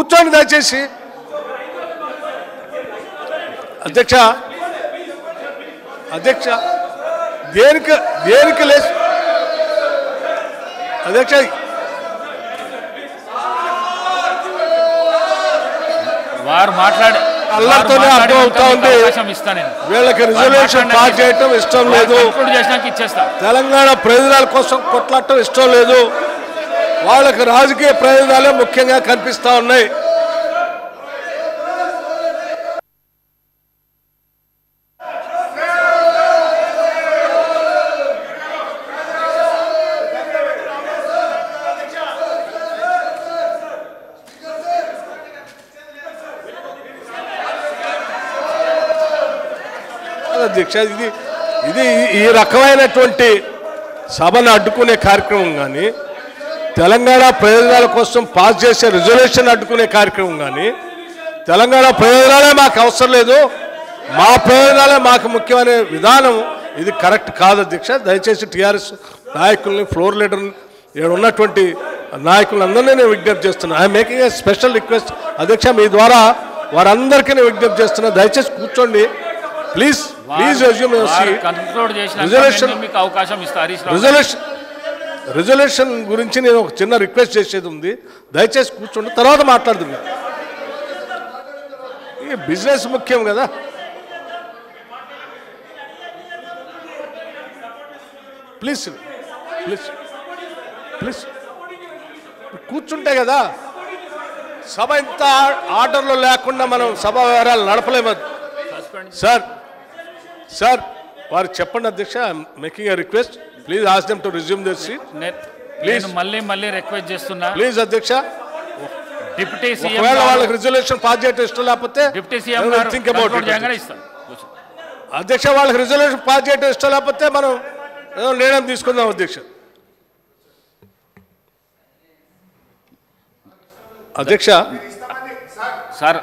కూర్చోండి దయచేసి. అధ్యక్ష అధ్యక్ష దేనికి లేదు అధ్యక్ష. వారు మాట్లాడే అల్లరితోనే అర్థం అవుతా ఉంది. వీళ్ళకి రిజర్వేషన్ పాస్ చేయటం ఇష్టం లేదు, తెలంగాణ ప్రయోజనాల కోసం కొట్లాడటం ఇష్టం లేదు, వాళ్ళకి రాజకీయ ప్రయోజనాలే ముఖ్యంగా కనిపిస్తా ఉన్నాయి. అధ్యక్ష ఇది ఈ రకమైనటువంటి సభను అడ్డుకునే కార్యక్రమం కానీ, తెలంగాణ ప్రయోజనాల కోసం పాస్ చేసే రిజర్వేషన్ అడ్డుకునే కార్యక్రమం కానీ, తెలంగాణ ప్రయోజనాలే మాకు అవసరం లేదు, మా ప్రయోజనాలే మాకు ముఖ్యమనే విధానం ఇది కరెక్ట్ కాదు అధ్యక్ష. దయచేసి టీఆర్ఎస్ నాయకుల్ని, ఫ్లోర్ లీడర్ని, ఇక్కడ ఉన్నటువంటి నాయకులందరినీ నేను విజ్ఞప్తి చేస్తున్నాను. I'm making a special request అధ్యక్ష, మీ ద్వారా వారందరికీ నేను విజ్ఞప్తి చేస్తున్నా, దయచేసి కూర్చోండి ప్లీజ్. రిజల్యూషన్ గురించి నేను ఒక చిన్న రిక్వెస్ట్ చేసేది ఉంది, దయచేసి కూర్చోండి, తర్వాత మాట్లాడుతుంది. ఈ బిజినెస్ ముఖ్యం కదా. ప్లీజ్ ప్లీజ్ ప్లీజ్ కూర్చుంటే కదా సభ ఇంత ఆర్డర్లో లేకుండా మనం సభ వ్యవహారాలు నడపలేము. సార్ వారు చెప్పండి అధ్యక్ష. Making a request, please ask them to resume this seat. Please మళ్ళీ రిక్వెస్ట్ చేస్తున్నా, ప్లీజ్ అధ్యక్ష. డిప్యూటీ సీఎం వాళ్ళకి రిజల్యూషన్ పాస్ చేయడం ఇష్టం లేకపోతే deputy CM think about it అధ్యక్ష. వాళ్ళకి రిజల్యూషన్ పాస్ చేయడం ఇష్టం లేకపోతే మనం నిర్ణయం తీసుకుందాం అధ్యక్ష. అధ్యక్ష సార్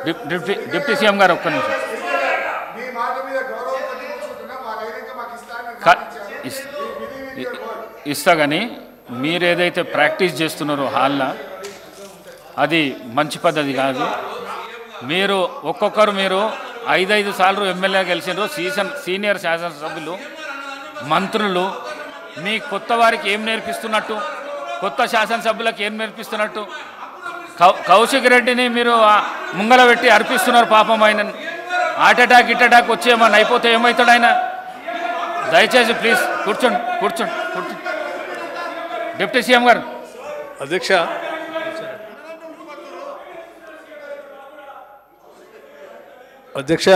డిప్యూటీ సీఎం గారు ఒక్క నిమిషం ఇస్తా. కానీ మీరు ఏదైతే ప్రాక్టీస్ చేస్తున్నారో హాల్లో అది మంచి పద్ధతి కాదు. మీరు ఒక్కొక్కరు మీరు 5 సార్లు ఎమ్మెల్యే గెలిచినారు, సీనియర్ శాసనసభ్యులు, మంత్రులు, మీ కొత్త వారికి ఏం నేర్పిస్తున్నట్టు, కొత్త శాసనసభ్యులకు ఏం నేర్పిస్తున్నట్టు? కౌశిక్ రెడ్డిని మీరు ముంగల పెట్టి అర్పిస్తున్నారు. పాపం ఆయన హార్ట్ అటాక్ వచ్చి ఏమన్నా అయిపోతే ఏమవుతాడు ఆయన? దయచేసి ప్లీజ్ కూర్చోండి. డిప్యూటీ సీఎం గారు. అధ్యక్ష అధ్యక్ష